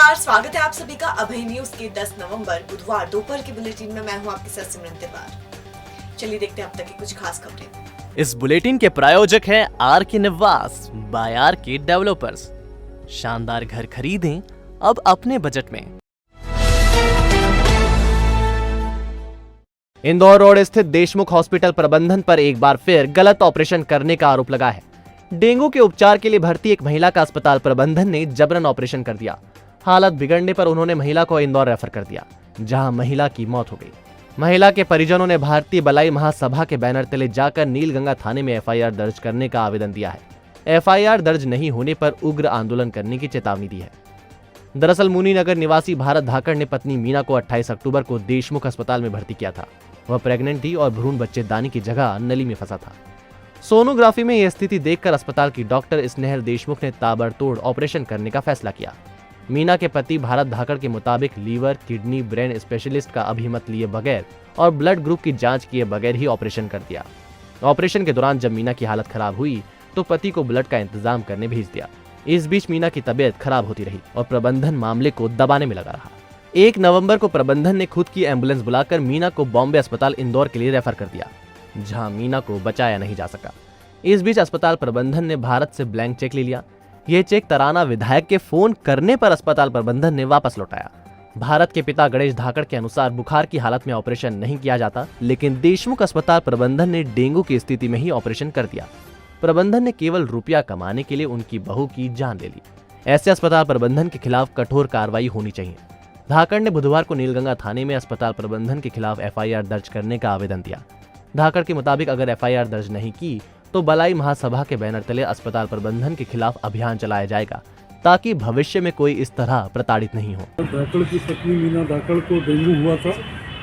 नमस्कार, स्वागत है आप सभी का अभय न्यूज के 10 नवंबर बुधवार दोपहर के बुलेटिन में। मैं हूं आपके साथ सिमरन तिवारी। चलिए देखते हैं अब तक की कुछ खास खबरें। इस बुलेटिन के प्रायोजक हैं आर के निवास बाय आर के डेवलपर्स। शानदार घर खरीदें अब अपने बजट में। इंदौर रोड स्थित देशमुख हॉस्पिटल प्रबंधन पर एक बार फिर गलत ऑपरेशन करने का आरोप लगा है। डेंगू के उपचार के लिए भर्ती एक महिला का अस्पताल प्रबंधन ने जबरन ऑपरेशन कर दिया। हालत बिगड़ने पर उन्होंने महिला को इंदौर रेफर कर दिया, जहां महिला की मौत हो गई। महिला के परिजनों ने भारतीय बलाई महासभा के बैनर तले जाकर नीलगंगा थाने में एफआईआर दर्ज करने का आवेदन दिया है। एफआईआर दर्ज नहीं होने पर उग्र आंदोलन करने की चेतावनी दी है। दरअसल मुनीनगर निवासी भारत धाकड़ ने पत्नी मीना को 28 अक्टूबर को देशमुख अस्पताल में भर्ती किया था। वह प्रेग्नेंट थी और भ्रूण बच्चेदानी की जगह नली में फंसा था। सोनोग्राफी में यह स्थिति देखकर अस्पताल की डॉक्टर स्नेहल देशमुख ने ताबड़तोड़ ऑपरेशन करने का फैसला किया। मीना के पति भारत धाकड़ के मुताबिक लीवर, किडनी, ब्रेन स्पेशलिस्ट का अभिमत लिए बगैर और ब्लड ग्रुप की जांच किए बगैर ही ऑपरेशन कर दिया। ऑपरेशन के दौरान जब मीना की हालत खराब हुई तो पति को ब्लड का इंतजाम करने भेज दिया। इस बीच मीना की तबीयत खराब होती रही और प्रबंधन मामले को दबाने में लगा रहा। 1 नवंबर को प्रबंधन ने खुद की एम्बुलेंस बुलाकर मीना को बॉम्बे अस्पताल इंदौर के लिए रेफर कर दिया, जहां मीना को बचाया नहीं जा सका। इस बीच अस्पताल प्रबंधन ने भारत से ब्लैंक चेक ले लिया। यह चेक तराना विधायक के फोन करने पर अस्पताल प्रबंधन ने वापस लौटाया। भारत के पिता गणेश धाकड़ के अनुसार बुखार की हालत में ऑपरेशन नहीं किया जाता, लेकिन देशमुख अस्पताल प्रबंधन ने डेंगू की स्थिति में ही ऑपरेशन कर दिया। प्रबंधन ने केवल रुपया कमाने के लिए उनकी बहू की जान ले ली। ऐसे अस्पताल प्रबंधन के खिलाफ कठोर कार्रवाई होनी चाहिए। धाकड़ ने बुधवार को नीलगंगा थाने में अस्पताल प्रबंधन के खिलाफ एफआईआर दर्ज करने का आवेदन दिया। धाकड़ के मुताबिक अगर एफआईआर दर्ज नहीं की तो बलाई महासभा के बैनर तले अस्पताल प्रबंधन के खिलाफ अभियान चलाया जाएगा, ताकि भविष्य में कोई इस तरह प्रताड़ित नहीं हो। धाकड़ की पत्नी मीना धाकड़ को डेंगू हुआ था।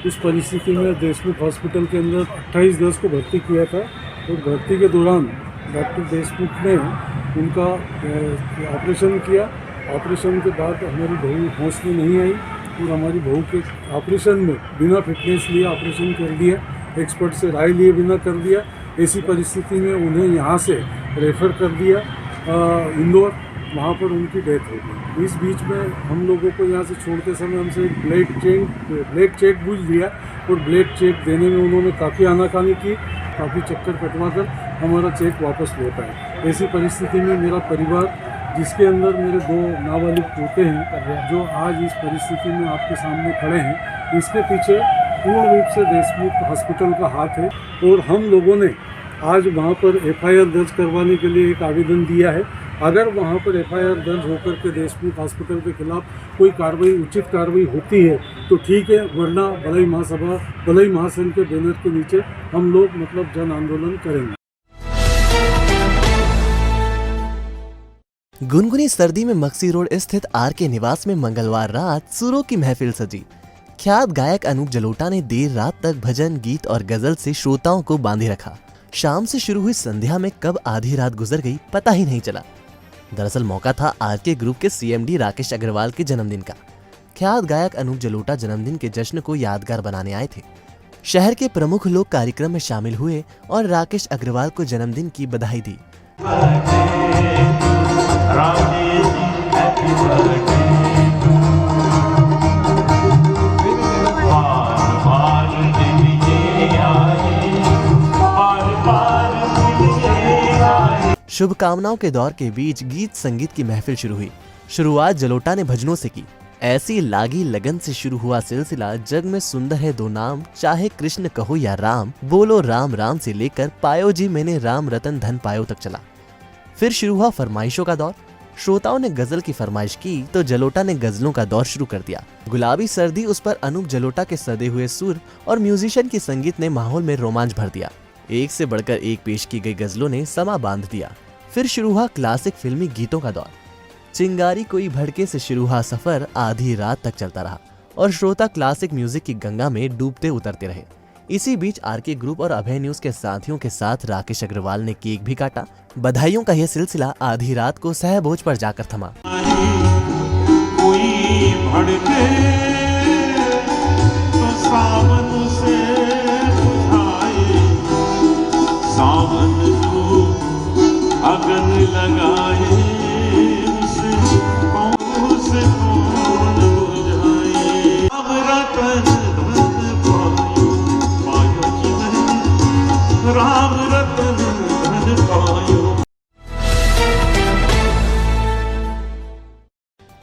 उस परिस्थिति में देशमुख हॉस्पिटल के अंदर 28/10 को भर्ती किया था और भर्ती के दौरान डॉक्टर देशमुख ने उनका ऑपरेशन किया। ऑपरेशन के बाद हमारी बहू होश में नहीं आई और हमारी बहू के ऑपरेशन में बिना फिटनेस लिए ऑपरेशन कर दिया, एक्सपर्ट से राय लिए बिना कर दिया। ऐसी परिस्थिति में उन्हें यहाँ से रेफ़र कर दिया इंदौर, वहाँ पर उनकी डेथ हो गई। इस बीच में हम लोगों को यहाँ से छोड़ते समय हमसे एक ब्लड चेक पूछ दिया और ब्लड चेक देने में उन्होंने काफ़ी आनाकानी की, काफ़ी चक्कर कटवा कर हमारा चेक वापस लौटाया। ऐसी परिस्थिति में मेरा परिवार, जिसके अंदर मेरे 2 नाबालिग पोते हैं, जो आज इस परिस्थिति में आपके सामने खड़े हैं, इसके पीछे पूर्ण रूप से देशमुख हॉस्पिटल का हाथ है। और हम लोगों ने आज वहाँ पर एफआईआर दर्ज करवाने के लिए एक आवेदन दिया है। अगर वहाँ पर एफआईआर दर्ज होकर के देशमुख हॉस्पिटल के खिलाफ कोई कार्रवाई, उचित कार्रवाई होती है तो ठीक है, वरना बलाई महासभा, बलाई महासंघ के बैनर के नीचे हम लोग जन आंदोलन करेंगे। गुनगुनी सर्दी में मक्सी रोड स्थित आर के निवास में मंगलवार रात सुरों की महफिल सजी। ख्यात गायक अनूप जलोटा ने देर रात तक भजन, गीत और गजल से श्रोताओं को बांधे रखा। शाम से शुरू हुई संध्या में कब आधी रात गुजर गई पता ही नहीं चला। दरअसल मौका था आर के ग्रुप के सीएमडी राकेश अग्रवाल के जन्मदिन का। ख्यात गायक अनूप जलोटा जन्मदिन के जश्न को यादगार बनाने आए थे। शहर के प्रमुख लोग कार्यक्रम में शामिल हुए और राकेश अग्रवाल को जन्मदिन की बधाई दी। शुभकामनाओं के दौर के बीच गीत संगीत की महफिल शुरू हुई। शुरुआत जलोटा ने भजनों से की। ऐसी लागी लगन से शुरू हुआ सिलसिला जग में सुंदर है 2 नाम, चाहे कृष्ण कहो या राम, बोलो राम राम से लेकर पायो जी मैंने राम रतन धन पायो तक चला। फिर शुरू हुआ फरमाइशों का दौर। श्रोताओं ने गजल की फरमाइश की तो जलोटा ने गजलों का दौर शुरू कर दिया। गुलाबी सर्दी, उस पर अनूप जलोटा के सदे हुए सुर और म्यूजिशियन की संगीत ने माहौल में रोमांच भर दिया। एक से बढ़कर एक पेश की गई गजलों ने समा बांध दिया। फिर शुरू हुआ क्लासिक फिल्मी गीतों का दौर। चिंगारी कोई भड़के से शुरू हुआ सफर आधी रात तक चलता रहा और श्रोता क्लासिक म्यूजिक की गंगा में डूबते उतरते रहे। इसी बीच आरके ग्रुप और अभय न्यूज के साथियों के साथ राकेश अग्रवाल ने केक भी काटा। बधाइयों का यह सिलसिला आधी रात को सहबोज पर जाकर थमा। कोई भड़के तो सावन से बुझाए, सावन जो अगन लगाए, उसे कौन से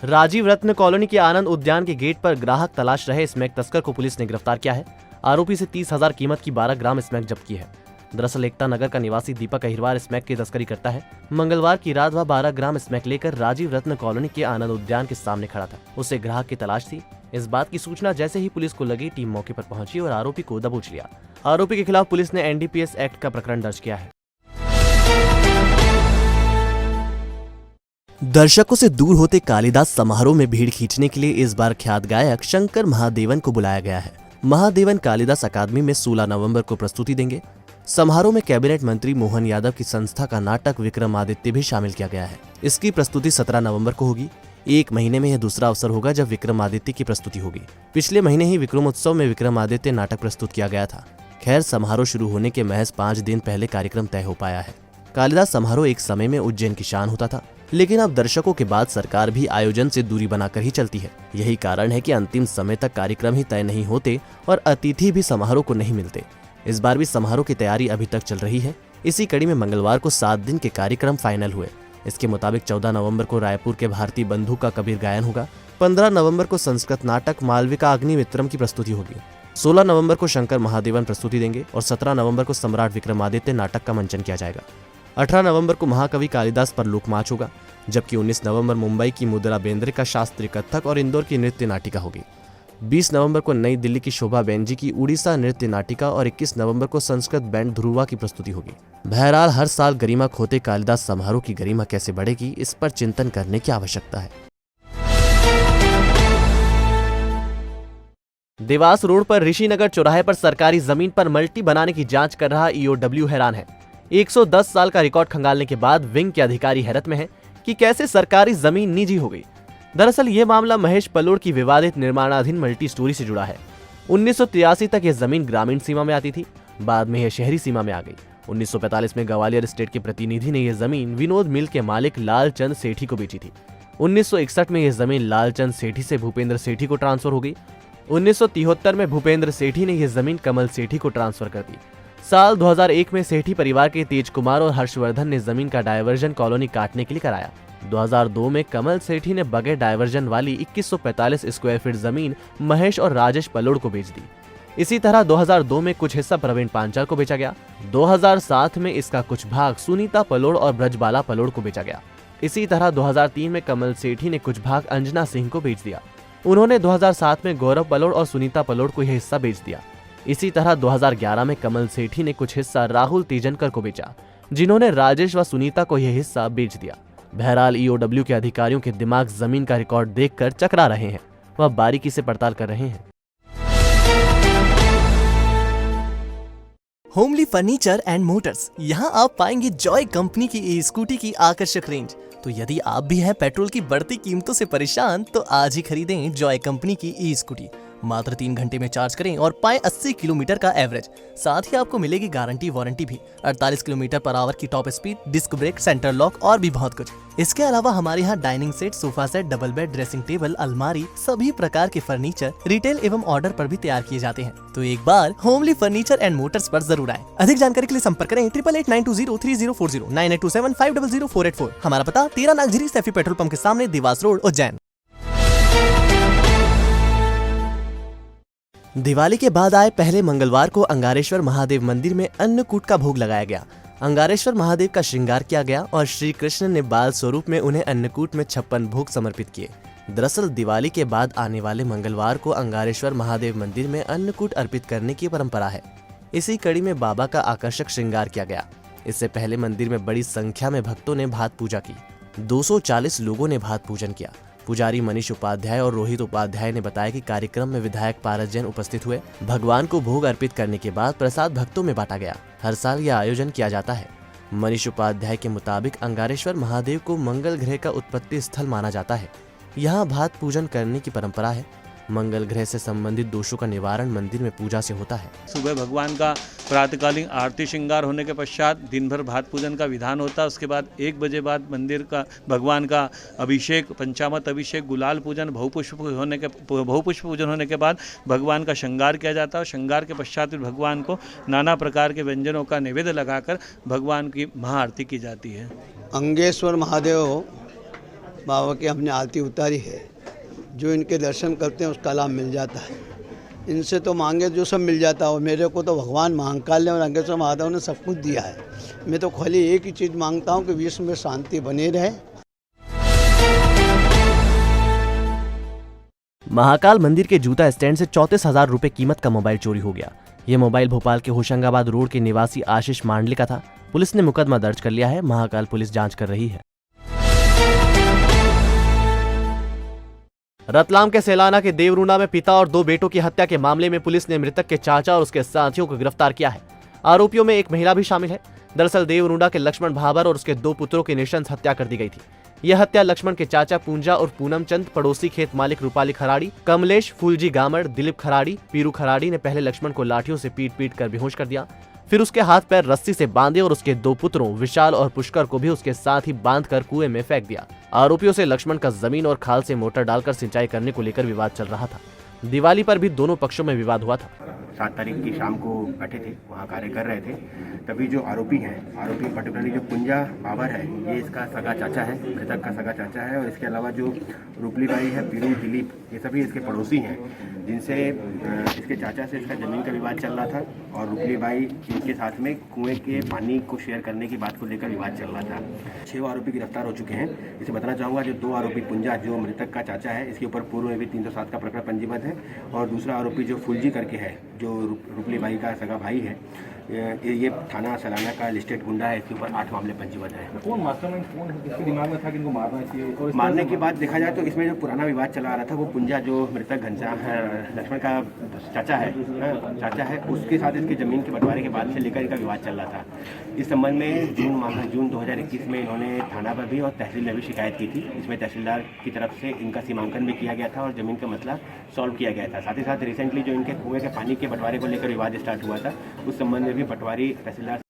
राजीव रत्न कॉलोनी के आनंद उद्यान के गेट पर ग्राहक तलाश रहे स्मैक तस्कर को पुलिस ने गिरफ्तार किया है। आरोपी से 30,000 कीमत की 12 ग्राम स्मैक जब्त की है। दरअसल एकता नगर का निवासी दीपक अहिरवार स्मैक की तस्करी करता है। मंगलवार की रात वह 12 ग्राम स्मैक लेकर राजीव रत्न कॉलोनी के आनंद उद्यान के सामने खड़ा था। उसे ग्राहक की तलाश थी। इस बात की सूचना जैसे ही पुलिस को लगी, टीम मौके पर पहुंची और आरोपी को दबोच लिया। आरोपी के खिलाफ पुलिस ने NDPS एक्ट का प्रकरण दर्ज किया है। दर्शकों से दूर होते कालिदास समारोह में भीड़ खींचने के लिए इस बार ख्यात गायक शंकर महादेवन को बुलाया गया है। महादेवन कालिदास अकादमी में 16 नवंबर को प्रस्तुति देंगे। समारोह में कैबिनेट मंत्री मोहन यादव की संस्था का नाटक विक्रमादित्य भी शामिल किया गया है। इसकी प्रस्तुति 17 नवंबर को होगी। एक महीने में यह दूसरा अवसर होगा जब विक्रमादित्य की प्रस्तुति होगी। पिछले महीने ही विक्रमोत्सव में विक्रमादित्य नाटक प्रस्तुत किया गया था। खैर, समारोह शुरू होने के महज 5 दिन पहले कार्यक्रम तय हो पाया है। कालिदास समारोह एक समय में उज्जैन की शान होता था, लेकिन अब दर्शकों के बाद सरकार भी आयोजन से दूरी बनाकर ही चलती है। यही कारण है कि अंतिम समय तक कार्यक्रम ही तय नहीं होते और अतिथि भी समारोह को नहीं मिलते। इस बार भी समारोह की तैयारी अभी तक चल रही है। इसी कड़ी में मंगलवार को 7 दिन के कार्यक्रम फाइनल हुए। इसके मुताबिक 14 नवंबर को रायपुर के भारतीय बंधु का कबीर गायन होगा। 15 नवंबर को संस्कृत नाटक मालविका अग्निमित्रम की प्रस्तुति होगी। 16 नवंबर को शंकर महादेवन प्रस्तुति देंगे और 17 नवंबर को सम्राट विक्रमादित्य नाटक का मंचन किया जाएगा। 18 नवंबर को महाकवि कालिदास पर लोकमाच होगा, जबकि 19 नवंबर मुंबई की मुद्रा बेंद्रे का शास्त्रीय कथक और इंदौर की नृत्य नाटिका होगी। 20 नवंबर को नई दिल्ली की शोभा बेनजी की उड़ीसा नृत्य नाटिका और 21 नवंबर को संस्कृत बैंड ध्रुवा की प्रस्तुति होगी। बहरहाल, हर साल गरिमा खोते कालिदास समारोह की गरिमा कैसे बढ़ेगी, इस पर चिंतन करने की आवश्यकता है। देवास रोड पर ऋषिनगर चौराहे पर सरकारी जमीन पर मल्टी बनाने की जांच कर रहा EOW हैरान है। 110 साल का रिकॉर्ड खंगालने के बाद विंग के अधिकारी हैरत में हैं कि कैसे सरकारी जमीन निजी हो गई। दरअसल ये मामला महेश पलोड़ की विवादित निर्माणाधीन मल्टी स्टोरी से जुड़ा है। 1983 तक यह जमीन ग्रामीण सीमा में आती थी, बाद में यह शहरी सीमा में आ गई। 1945 में ग्वालियर स्टेट के प्रतिनिधि ने यह जमीन विनोद मिल के मालिक लालचंद सेठी को बेची थी। 1961 में यह जमीन लालचंद सेठी से भूपेंद्र सेठी को ट्रांसफर हो गई। 1973 में भूपेंद्र सेठी ने यह जमीन कमल सेठी को ट्रांसफर कर दी। साल 2001 में सेठी परिवार के तेज कुमार और हर्षवर्धन ने जमीन का डायवर्जन कॉलोनी काटने के लिए कराया। 2002 में कमल सेठी ने बगैर डायवर्जन वाली 2145 स्क्वायर फीट जमीन महेश और राजेश पलोड़ को बेच दी। इसी तरह 2002 में कुछ हिस्सा प्रवीण पांचाल को बेचा गया। 2007 में इसका कुछ भाग सुनीता पलोड़ और ब्रजबाला पलोड़ को बेचा गया। इसी तरह 2003 में कमल सेठी ने कुछ भाग अंजना सिंह को बेच दिया। उन्होंने 2007 में गौरव पलोड़ और सुनीता पलोड़ को यह हिस्सा बेच दिया। इसी तरह 2011 में कमल सेठी ने कुछ हिस्सा राहुल तेजनकर को बेचा, जिन्होंने राजेश व सुनीता को यह हिस्सा बेच दिया। बहरहाल EOW के अधिकारियों के दिमाग जमीन का रिकॉर्ड देखकर चकरा रहे हैं। वह बारीकी से पड़ताल कर रहे हैं। होमली फर्नीचर एंड मोटर्स, यहाँ आप पाएंगे जॉय कंपनी की ई-स्कूटी की आकर्षक रेंज। तो यदि आप भी हैं पेट्रोल की बढ़ती कीमतों से परेशान, तो आज ही खरीदें जॉय कंपनी की ई-स्कूटी। मात्र 3 घंटे में चार्ज करें और पाएं 80 किलोमीटर का एवरेज। साथ ही आपको मिलेगी गारंटी वारंटी भी। 48 किलोमीटर पर आवर की top speed, disc brake, centre lock और भी बहुत कुछ। इसके अलावा हमारे यहाँ dining set, sofa set, double bed, dressing table, अलमारी, सभी प्रकार के फर्नीचर रिटेल एवं ऑर्डर पर भी तैयार किए जाते हैं। तो एक बार होमली फर्नीचर एंड मोटर्स पर जरूर आए। अधिक जानकारी के लिए संपर्क करें 8889203040, 9827500484। हमारा पता 13 नागझिरी सैफी पेट्रोल पंप के सामने, देवास रोड, उज्जैन। दिवाली के बाद आए पहले मंगलवार को अंगारेश्वर महादेव मंदिर में अन्नकूट का भोग लगाया गया। अंगारेश्वर महादेव का श्रृंगार किया गया और श्री कृष्ण ने बाल स्वरूप में उन्हें अन्नकूट में 56 भोग समर्पित किए। दरअसल दिवाली के बाद आने वाले मंगलवार को अंगारेश्वर महादेव मंदिर में अन्नकूट अर्पित करने की परंपरा है। इसी कड़ी में बाबा का आकर्षक श्रृंगार किया गया। इससे पहले मंदिर में बड़ी संख्या में भक्तों ने भात पूजा की। 240 लोगों ने भात पूजन किया। पुजारी मनीष उपाध्याय और रोहित उपाध्याय ने बताया कि कार्यक्रम में विधायक पारस जैन उपस्थित हुए। भगवान को भोग अर्पित करने के बाद प्रसाद भक्तों में बांटा गया। हर साल यह आयोजन किया जाता है। मनीष उपाध्याय के मुताबिक अंगारेश्वर महादेव को मंगल ग्रह का उत्पत्ति स्थल माना जाता है। यहाँ भात पूजन करने की परंपरा है। मंगल ग्रह से संबंधित दोषों का निवारण मंदिर में पूजा से होता है। सुबह भगवान का प्रातःकालीन आरती श्रृंगार होने के पश्चात दिन भर भात पूजन का विधान होता है। उसके बाद 1 बजे बाद मंदिर का भगवान का अभिषेक, पंचामृत अभिषेक, गुलाल पूजन, बहुपुष्प पूजन होने के बाद भगवान का श्रृंगार किया जाता है। और श्रृंगार के पश्चात भगवान को नाना प्रकार के व्यंजनों का नैवेद्य लगाकर भगवान की महाआरती की जाती है। अंगेश्वर महादेव बाबा की हमने आरती उतारी है। जो इनके दर्शन करते हैं उसका लाभ मिल जाता है। इनसे तो मांगे जो सब मिल जाता है, और मेरे को तो भगवान महाकाल ने और अंगेश्वर महादेव ने सब कुछ दिया है। मैं तो खाली एक ही चीज़ मांगता हूँ कि विश्व में शांति बनी रहे। महाकाल मंदिर के जूता स्टैंड से 34,000 रुपए कीमत का मोबाइल चोरी हो गया। ये मोबाइल भोपाल के होशंगाबाद रोड के निवासी आशीष मांडले का था। पुलिस ने मुकदमा दर्ज कर लिया है। महाकाल पुलिस जांच कर रही है। रतलाम के सेलाना के देवरूना में पिता और 2 बेटों की हत्या के मामले में पुलिस ने मृतक के चाचा और उसके साथियों को गिरफ्तार किया है। आरोपियों में एक महिला भी शामिल है। दरअसल देवरूना के लक्ष्मण भाबर और उसके 2 पुत्रों की नृशंस हत्या कर दी गई थी। यह हत्या लक्ष्मण के चाचा पूंजा और पूनम चंद, पड़ोसी खेत मालिक रूपाली खराड़ी, कमलेश, फूलजी गामड़, दिलीप खराड़ी, पीरू खराड़ी ने पहले लक्ष्मण को लाठियों से पीट कर बेहोश कर दिया। फिर उसके हाथ पैर रस्सी से बांधे और उसके 2 पुत्रों विशाल और पुष्कर को भी उसके साथ ही बांधकर कुएं में फेंक दिया। आरोपियों से लक्ष्मण का जमीन और खाल से मोटर डालकर सिंचाई करने को लेकर विवाद चल रहा था। दिवाली पर भी दोनों पक्षों में विवाद हुआ था। 7 तारीख की शाम को बैठे थे, वहाँ कार्य कर रहे थे। तभी जो आरोपी हैं, आरोपी पर्टिकुलरली जो पुंजा बाबर है, ये इसका सगा चाचा है, मृतक का सगा चाचा है। और इसके अलावा जो रूपली बाई है, पीरू, दिलीप, ये सभी इसके पड़ोसी हैं, जिनसे इसके चाचा से इसका ज़मीन का विवाद चल रहा था। और रूपली बाई इनके साथ में कुएं के पानी को शेयर करने की बात को लेकर विवाद चल रहा था। 6 आरोपी गिरफ्तार हो चुके हैं। इसे बताना चाहूँगा, जो 2 आरोपी पुंजा जो मृतक का चाचा है, इसके ऊपर पूर्व में भी 307 का प्रकरण पंजीबद्ध है। और दूसरा आरोपी जो फुलजी करके है, जो रूपली बाई का सगा भाई है, ये थाना सलाना का लिस्टेड गुंडा है। इसके ऊपर 8 मामले पंजीबद्ध है। कौन मास्टरमाइंड कौन है, किसके दिमाग में था कि इनको मारना चाहिए? और मारने की बात देखा जाए तो इसमें जो पुराना विवाद चला आ रहा था, वो पुंजा जो मृतक घनश्याम लक्ष्मण का चाचा है, उसके साथ इसके ज़मीन के बंटवारे के बाद से लेकर इनका विवाद चल रहा था। इस संबंध में जून 2021 में इन्होंने थाना पर भी और तहसील में भी शिकायत की थी। इसमें तहसीलदार की तरफ से इनका सीमांकन भी किया गया था और ज़मीन का मसला सॉल्व किया गया था। साथ ही साथ रिसेंटली जो इनके कुएं के पानी के बंटवारे को लेकर विवाद स्टार्ट हुआ था, उस संबंध में भी पटवारी तहसीलदार।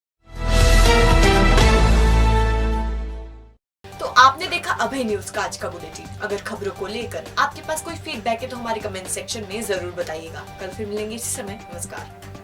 तो आपने देखा अभय न्यूज का आज का बुलेटिन। अगर खबरों को लेकर आपके पास कोई फीडबैक है तो हमारे कमेंट सेक्शन में जरूर बताइएगा। कल फिर मिलेंगे इसी समय। नमस्कार।